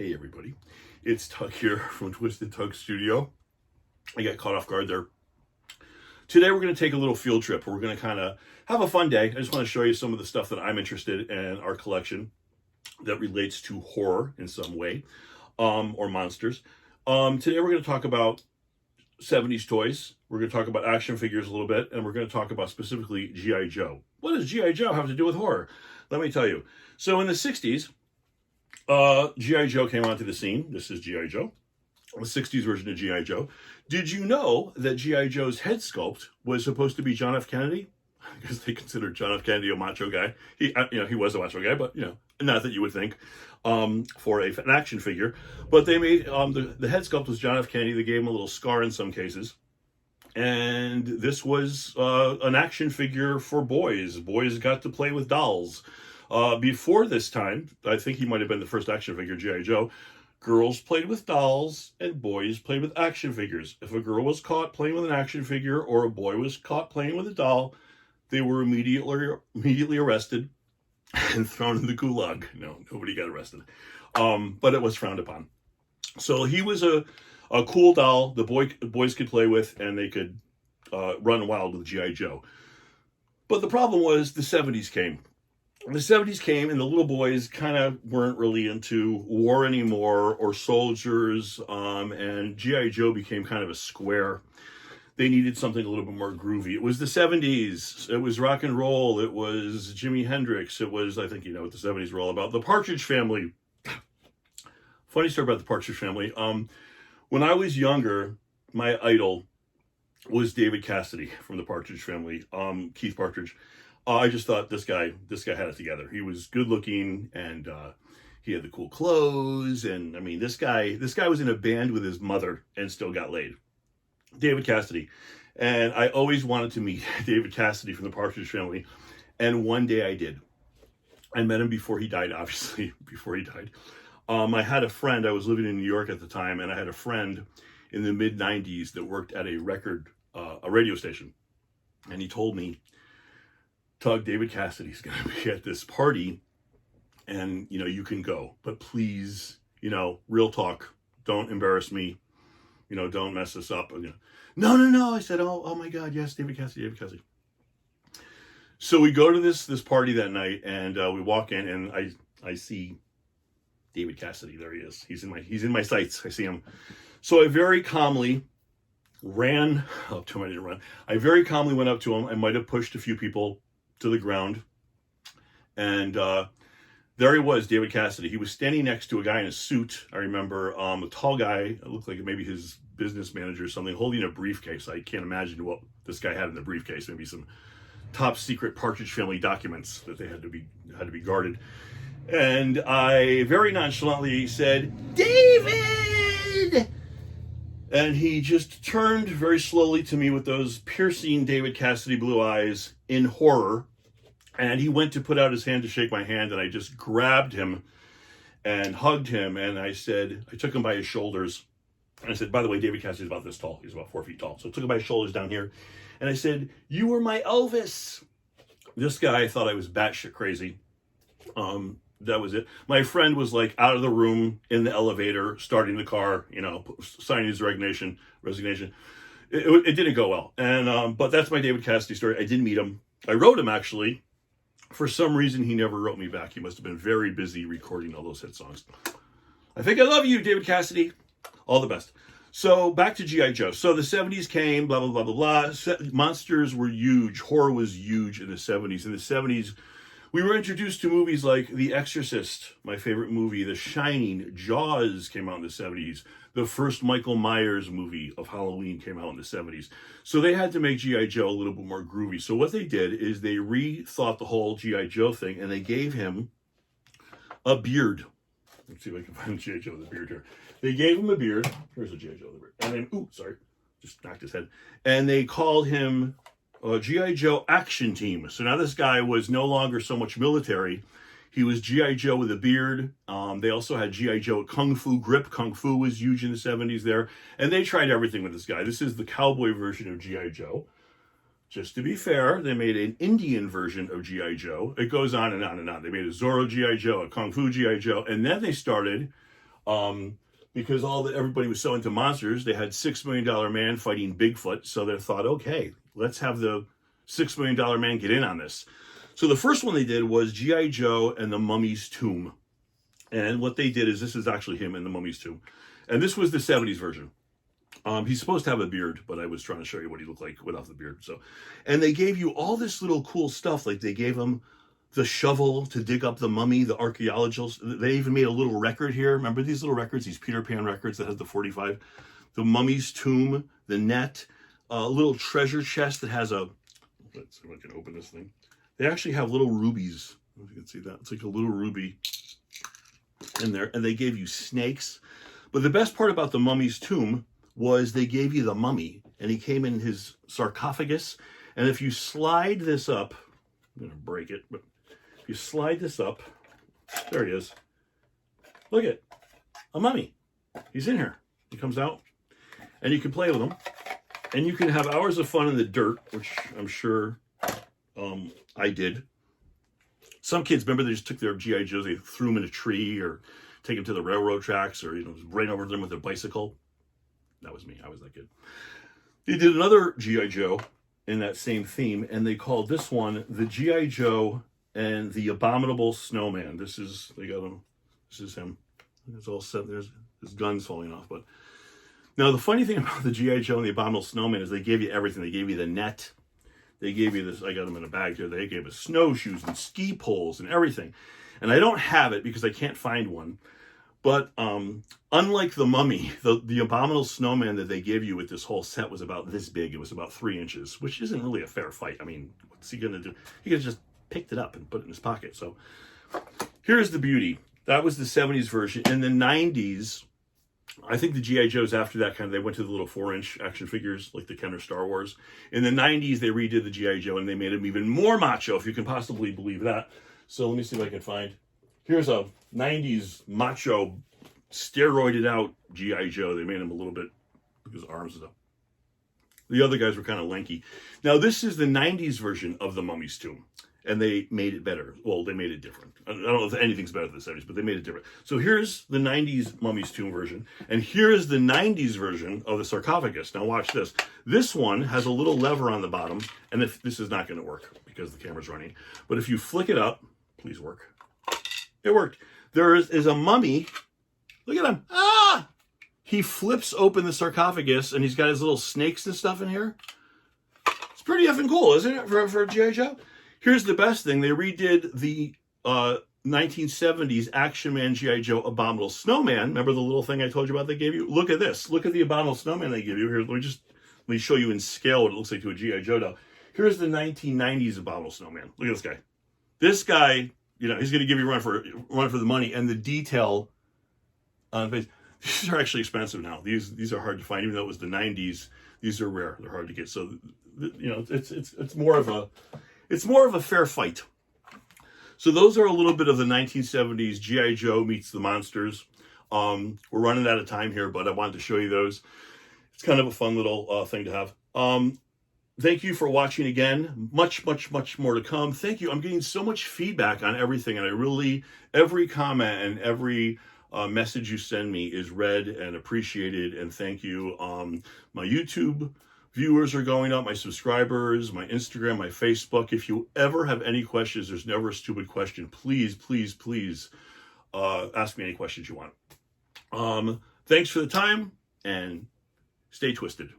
Hey everybody, it's Tug here from Twisted Tug Studio. I got caught off guard there. Today we're going to take a little field trip. We're going to kind of have a fun day. I just want to show you some of the stuff that I'm interested in our collection that relates to horror in some way, or monsters. Today we're going to talk about 70s toys. We're going to talk about action figures a little bit, and we're going to talk about specifically G.I. Joe. What does G.I. Joe have to do with horror? Let me tell you. So in the 60s, G.I. Joe came onto the scene. This is G.I. Joe, the 60s version of G.I. Joe. Did you know that G.I. Joe's head sculpt was supposed to be John F. Kennedy? Because they considered John F. Kennedy a macho guy. He was a macho guy, but, not that you would think, for an action figure. But they made, the head sculpt was John F. Kennedy. They gave him a little scar in some cases. And this was an action figure for boys. Boys got to play with dolls. Before this time, I think he might have been the first action figure, G.I. Joe, girls played with dolls and boys played with action figures. If a girl was caught playing with an action figure or a boy was caught playing with a doll, they were immediately arrested and thrown in the gulag. No, nobody got arrested. But it was frowned upon. So he was a cool doll the boys could play with, and they could run wild with G.I. Joe. But the problem was the 70s came. The 70s came and the little boys kind of weren't really into war anymore or soldiers, and G.I. Joe became kind of a square. They needed something a little bit more groovy. It was the 70s. It was rock and roll. It was Jimi Hendrix. It was, I think you know what the 70s were all about. The Partridge Family. Funny story about the Partridge Family. When I was younger, my idol was David Cassidy from the Partridge Family, Keith Partridge. I just thought this guy had it together. He was good looking, and he had the cool clothes. And I mean, this guy was in a band with his mother and still got laid. David Cassidy. And I always wanted to meet David Cassidy from the Partridge Family. And one day I did. I met him before he died, obviously, before he died. I had a friend, I was living in New York at the time, and I had a friend in the mid-90s that worked at a radio station. And he told me, Tug, David Cassidy's going to be at this party, and, you can go. But please, real talk, don't embarrass me. Don't mess this up. No. I said, oh my God, yes, David Cassidy. So we go to this party that night, and we walk in, and I see David Cassidy. There he is. He's in my sights. I see him. So I very calmly ran up to him. I didn't run. I very calmly went up to him. I might have pushed a few people to the ground. And there he was, David Cassidy. He was standing next to a guy in a suit. I remember a tall guy, it looked like maybe his business manager or something, holding a briefcase. I can't imagine what this guy had in the briefcase. Maybe some top secret Partridge Family documents that they had to be guarded. And I very nonchalantly said, David! And he just turned very slowly to me with those piercing David Cassidy blue eyes in horror. And he went to put out his hand to shake my hand, and I just grabbed him and hugged him. And I took him by his shoulders. And I said, by the way, David Cassidy's about this tall. He's about 4 feet tall. So I took him by his shoulders down here. And I said, you were my Elvis. This guy thought I was batshit crazy. That was it. My friend was like out of the room in the elevator, starting the car, signing his resignation. It didn't go well. And, but that's my David Cassidy story. I did meet him. I wrote him, actually. For some reason, he never wrote me back. He must have been very busy recording all those hit songs. I think I love you, David Cassidy. All the best. So back to G.I. Joe. So the 70s came, blah, blah, blah, blah, blah. Monsters were huge. Horror was huge in the 70s. In the 70s, we were introduced to movies like The Exorcist, my favorite movie, The Shining, Jaws came out in the 70s. The first Michael Myers movie of Halloween came out in the 70s. So they had to make G.I. Joe a little bit more groovy. So what they did is they rethought the whole G.I. Joe thing, and they gave him a beard. Let's see if I can find G.I. Joe with a beard here. They gave him a beard. Here's a G.I. Joe with a beard. And then, just knocked his head. And they called him G.I. Joe Action Team. So now this guy was no longer so much military. He was G.I. Joe with a beard. They also had G.I. Joe Kung Fu Grip. Kung Fu was huge in the 70s there. And they tried everything with this guy. This is the cowboy version of G.I. Joe. Just to be fair, they made an Indian version of G.I. Joe. It goes on and on and on. They made a Zorro G.I. Joe, a Kung Fu G.I. Joe. And then they started Because everybody was so into monsters, they had $6 Million Man fighting Bigfoot. So they thought, okay, let's have the $6 Million Man get in on this. So the first one they did was G.I. Joe and the Mummy's Tomb. And what they did is, this is actually him in the Mummy's Tomb. And this was the 70s version. He's supposed to have a beard, but I was trying to show you what he looked like without the beard. So, and they gave you all this little cool stuff. Like they gave him the shovel to dig up the mummy, the archaeologists. They even made a little record here. Remember these little records, these Peter Pan records that has the 45? The Mummy's Tomb, the net, a little treasure chest that has a, let's see if I can open this thing. They actually have little rubies. I don't know if you can see that. It's like a little ruby in there. And they gave you snakes. But the best part about the Mummy's Tomb was they gave you the mummy, and he came in his sarcophagus. And if you slide this up, I'm going to break it, but if you slide this up, there he is. Look at a mummy. He's in here. He comes out, and you can play with him, and you can have hours of fun in the dirt, which I'm sure I did. Some kids, remember, they just took their G.I. Joes, they threw them in a tree or take them to the railroad tracks, or ran over them with their bicycle. That was me. I was that kid. They did another G.I. Joe in that same theme, and they called this one the G.I. Joe and the Abominable Snowman. They got him. This is him. It's all set. There's his gun's falling off. But now the funny thing about the G.I. Joe and the Abominable Snowman is they gave you everything. They gave you the net. They gave you this. I got them in a bag here. They gave us snowshoes and ski poles and everything. And I don't have it because I can't find one. But unlike the mummy, the Abominable Snowman that they gave you with this whole set was about this big. It was about 3 inches, which isn't really a fair fight. I mean, what's he going to do? He could have just picked it up and put it in his pocket. So here's the beauty. That was the 70s version. In the 90s, I think the G.I. Joes after that they went to the little 4-inch action figures, like the Kenner Star Wars. In the 90s, they redid the G.I. Joe, and they made him even more macho, if you can possibly believe that. So let me see if I can find. Here's a 90s macho, steroided out G.I. Joe. They made him a little bit, look at his arms and stuff. The other guys were kind of lanky. Now, this is the 90s version of the Mummy's Tomb, and they made it better. Well, they made it different. I don't know if anything's better than the 70s, but they made it different. So here's the 90s Mummy's Tomb version, and here's the 90s version of the sarcophagus. Now watch this. This one has a little lever on the bottom, and if this is not going to work because the camera's running, but if you flick it up, please work. It worked. There is a mummy. Look at him. Ah! He flips open the sarcophagus, and he's got his little snakes and stuff in here. It's pretty effing cool, isn't it, for G.I. Joe? Here's the best thing. They redid the 1970s Action Man G.I. Joe Abominable Snowman. Remember the little thing I told you about they gave you? Look at this. Look at the Abominable Snowman they give you. Here, let me show you in scale what it looks like to a G.I. Joe doll. Here's the 1990s Abominable Snowman. Look at this guy. This guy, he's going to give you a run for the money, and the detail on the face. These are actually expensive now. These are hard to find, even though it was the 90s. These are rare. They're hard to get. So, it's more of a fair fight. So those are a little bit of the 1970s G.I. Joe meets the monsters. We're running out of time here, but I wanted to show you those. It's kind of a fun little thing to have. Thank you for watching again. Much, much, much more to come. Thank you. I'm getting so much feedback on everything, and every comment and every message you send me is read and appreciated, and thank you. My YouTube viewers are going up, my subscribers, my Instagram, my Facebook. If you ever have any questions, there's never a stupid question. Please, please, please ask me any questions you want. Thanks for the time, and stay twisted.